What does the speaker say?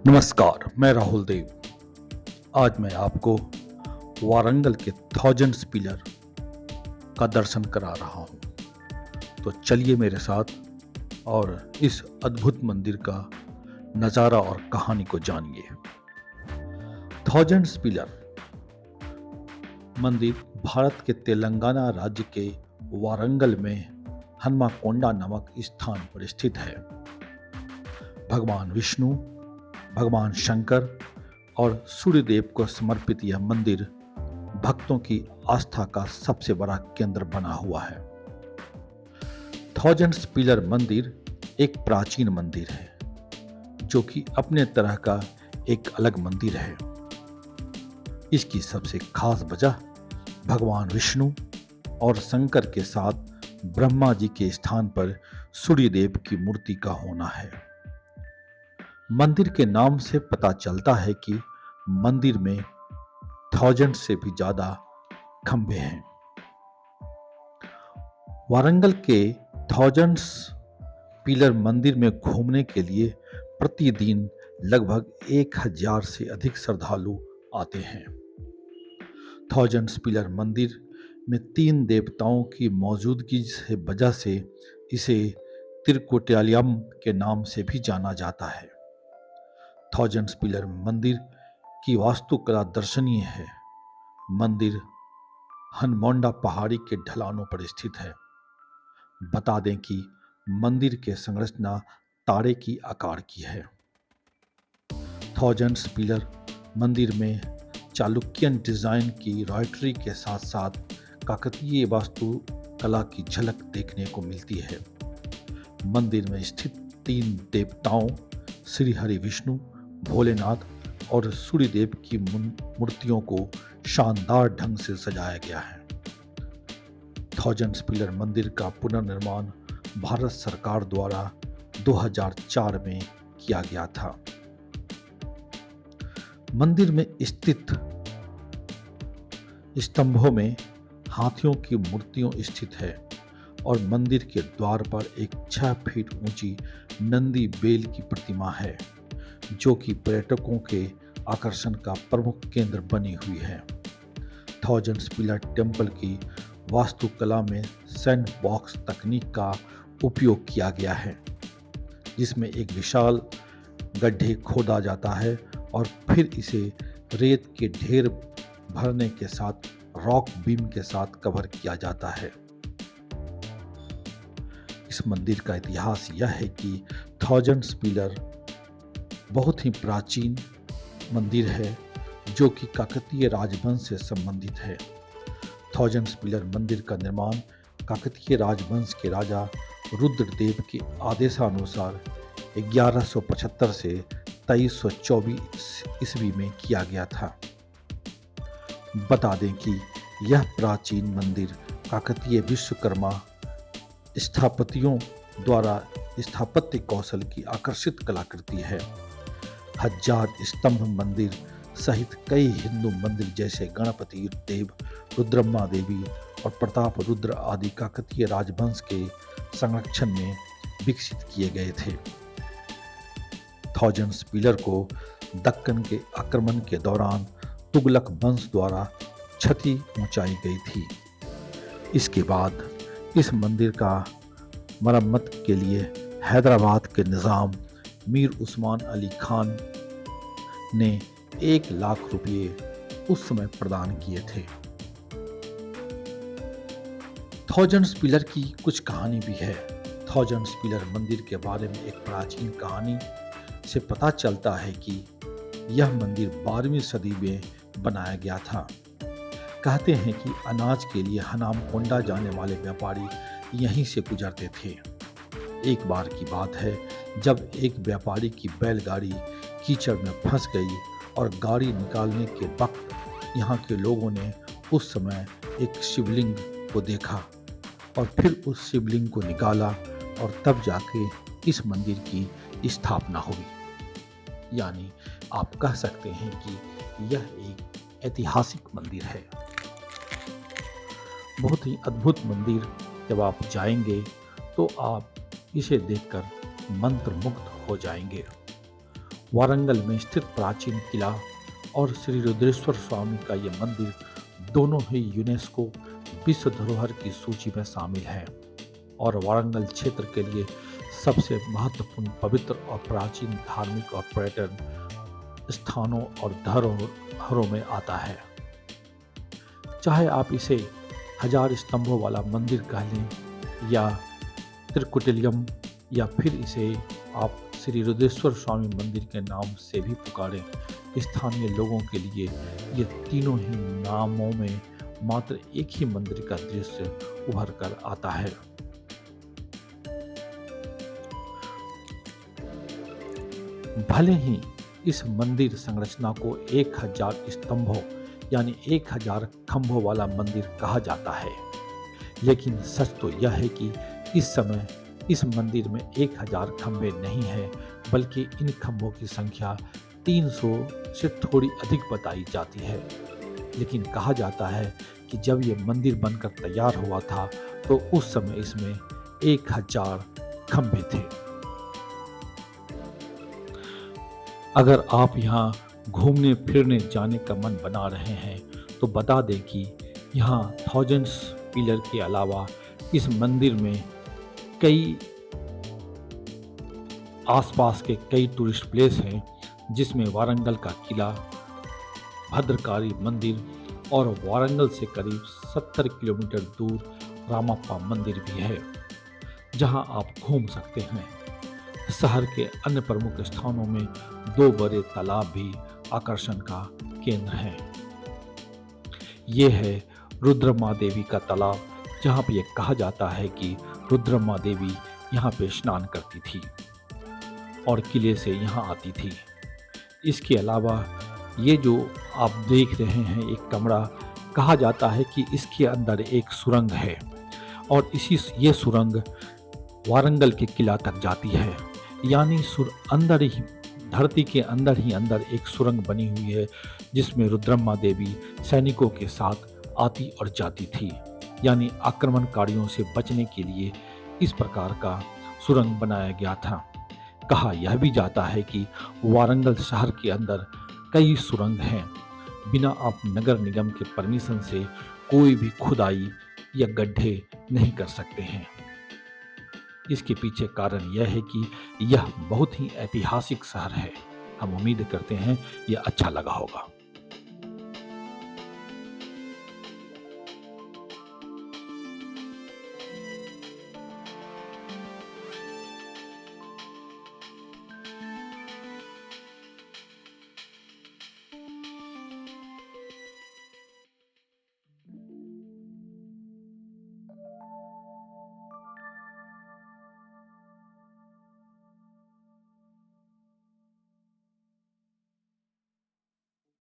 नमस्कार, मैं राहुल देव। आज मैं आपको वारंगल के थाउजेंड्स पिलर का दर्शन करा रहा हूँ। तो चलिए मेरे साथ और इस अद्भुत मंदिर का नज़ारा और कहानी को जानिए। थाउजेंड्स पिलर मंदिर भारत के तेलंगाना राज्य के वारंगल में हनुमाकोंडा नामक स्थान पर स्थित है। भगवान विष्णु, भगवान शंकर और सूर्यदेव को समर्पित यह मंदिर भक्तों की आस्था का सबसे बड़ा केंद्र बना हुआ है। थाउजेंड्स पिलर मंदिर एक प्राचीन मंदिर है जो कि अपने तरह का एक अलग मंदिर है। इसकी सबसे खास वजह भगवान विष्णु और शंकर के साथ ब्रह्मा जी के स्थान पर सूर्यदेव की मूर्ति का होना है। मंदिर के नाम से पता चलता है कि मंदिर में 1000 से भी ज्यादा खंभे हैं। वारंगल के थाउजेंड्स पिलर मंदिर में घूमने के लिए प्रतिदिन लगभग 1000 से अधिक श्रद्धालु आते हैं। थाउजेंड्स पिलर मंदिर में 3 देवताओं की मौजूदगी से वजह से इसे त्रिकुटालयम के नाम से भी जाना जाता है। थाउजेंड्स पिलर मंदिर की वास्तुकला दर्शनीय है। मंदिर हनुमाकोंडा पहाड़ी के ढलानों पर स्थित है। बता दें कि मंदिर की संरचना तारे की आकार की है। थाउजेंड्स पिलर मंदिर में चालुक्यन डिजाइन की रॉयटरी के साथ साथ काकतीय वास्तुकला की झलक देखने को मिलती है। मंदिर में स्थित 3 देवताओं श्री हरि विष्णु, भोलेनाथ और सूर्यदेव की मूर्तियों को शानदार ढंग से सजाया गया है। थाउजेंड्स पिलर मंदिर का पुनर्निर्माण भारत सरकार द्वारा 2004 में किया गया था। मंदिर में स्थित स्तंभों में हाथियों की मूर्तियां स्थित है और मंदिर के द्वार पर एक 6 फीट ऊंची नंदी बेल की प्रतिमा है जो कि पर्यटकों के आकर्षण का प्रमुख केंद्र बनी हुई है। थाउजेंड्स पिलर टेम्पल की वास्तुकला में सैंड बॉक्स तकनीक का उपयोग किया गया है, जिसमें एक विशाल गड्ढे खोदा जाता है और फिर इसे रेत के ढेर भरने के साथ रॉक बीम के साथ कवर किया जाता है। इस मंदिर का इतिहास यह है कि थाउजेंड्स पिलर बहुत ही प्राचीन मंदिर है जो कि काकतीय राजवंश से संबंधित है। थाउजेंड्स पिलर मंदिर का निर्माण काकतीय राजवंश के राजा रुद्रदेव के आदेशानुसार 1175 से 2324 ईस्वी में किया गया था। बता दें कि यह प्राचीन मंदिर काकतीय विश्वकर्मा स्थापतियों द्वारा स्थापत्य कौशल की आकर्षित कलाकृति है। 1000 स्तंभ मंदिर सहित कई हिंदू मंदिर जैसे गणपति देव, रुद्रम्मा देवी और प्रताप रुद्र आदि काकतीय राजवंश के संरक्षण में विकसित किए गए थे। थाउजेंड्स पिलर को दक्कन के आक्रमण के दौरान तुगलक वंश द्वारा क्षति पहुंचाई गई थी। इसके बाद इस मंदिर का मरम्मत के लिए हैदराबाद के निज़ाम मीर उस्मान अली खान ने 1 लाख रुपये उस समय प्रदान किए थे। थाउजेंड्स पिलर की कुछ कहानी भी है। थाउजेंड्स पिलर मंदिर के बारे में एक प्राचीन कहानी से पता चलता है कि यह मंदिर 12वीं सदी में बनाया गया था। कहते हैं कि अनाज के लिए हनुमाकोंडा जाने वाले व्यापारी यहीं से गुजरते थे। एक बार की बात है जब एक व्यापारी की बैलगाड़ी कीचड़ में फंस गई और गाड़ी निकालने के वक्त यहाँ के लोगों ने उस समय एक शिवलिंग को देखा और फिर उस शिवलिंग को निकाला और तब जाके इस मंदिर की स्थापना हुई। यानी आप कह सकते हैं कि यह एक ऐतिहासिक मंदिर है। बहुत ही अद्भुत मंदिर। जब आप जाएंगे तो आप इसे देखकर मंत्रमुग्ध हो जाएंगे। वारंगल में स्थित प्राचीन किला और श्री रुद्रेश्वर स्वामी का ये मंदिर दोनों ही यूनेस्को विश्व धरोहर की सूची में शामिल है और वारंगल क्षेत्र के लिए सबसे महत्वपूर्ण पवित्र और प्राचीन धार्मिक और पर्यटन स्थानों और धरोहरों में आता है। चाहे आप इसे 1000 स्तंभों वाला मंदिर कह लें या त्रिकुटिलियम या फिर इसे आप श्री रुद्रेश्वर स्वामी मंदिर के नाम से भी पुकारें, स्थानीय लोगों के लिए ये तीनों ही नामों में मात्र एक ही मंदिर का दृश्य उभर कर आता है। भले ही इस मंदिर संरचना को 1000 स्तंभों यानी 1000 खंभों वाला मंदिर कहा जाता है, लेकिन सच तो यह है कि इस समय इस मंदिर में 1000 खंभे नहीं है, बल्कि इन खंभों की संख्या 300 से थोड़ी अधिक बताई जाती है। लेकिन कहा जाता है कि जब ये मंदिर बनकर तैयार हुआ था तो उस समय इसमें 1000 खंभे थे। अगर आप यहाँ घूमने फिरने जाने का मन बना रहे हैं तो बता दें कि यहाँ थाउजेंड्स पिलर के अलावा इस मंदिर में कई आसपास के कई टूरिस्ट प्लेस हैं, जिसमें वारंगल का किला, भद्रकाली मंदिर और वारंगल से करीब 70 किलोमीटर दूर रामप्पा मंदिर भी है, जहां आप घूम सकते हैं। शहर के अन्य प्रमुख स्थानों में 2 बड़े तालाब भी आकर्षण का केंद्र हैं। ये है रुद्रमा देवी का तालाब, जहां पे यह कहा जाता है कि रुद्रमा देवी यहाँ पे स्नान करती थी और किले से यहाँ आती थी। इसके अलावा ये जो आप देख रहे हैं एक कमरा, कहा जाता है कि इसके अंदर एक सुरंग है और ये सुरंग वारंगल के किला तक जाती है। यानी अंदर ही धरती के अंदर ही अंदर एक सुरंग बनी हुई है, जिसमें रुद्रम्मा देवी सैनिकों के साथ आती और जाती थी। यानी आक्रमणकारियों से बचने के लिए इस प्रकार का सुरंग बनाया गया था। कहा यह भी जाता है कि वारंगल शहर के अंदर कई सुरंग हैं, बिना आप नगर निगम के परमिशन से कोई भी खुदाई या गड्ढे नहीं कर सकते हैं। इसके पीछे कारण यह है कि यह बहुत ही ऐतिहासिक शहर है। हम उम्मीद करते हैं यह अच्छा लगा होगा।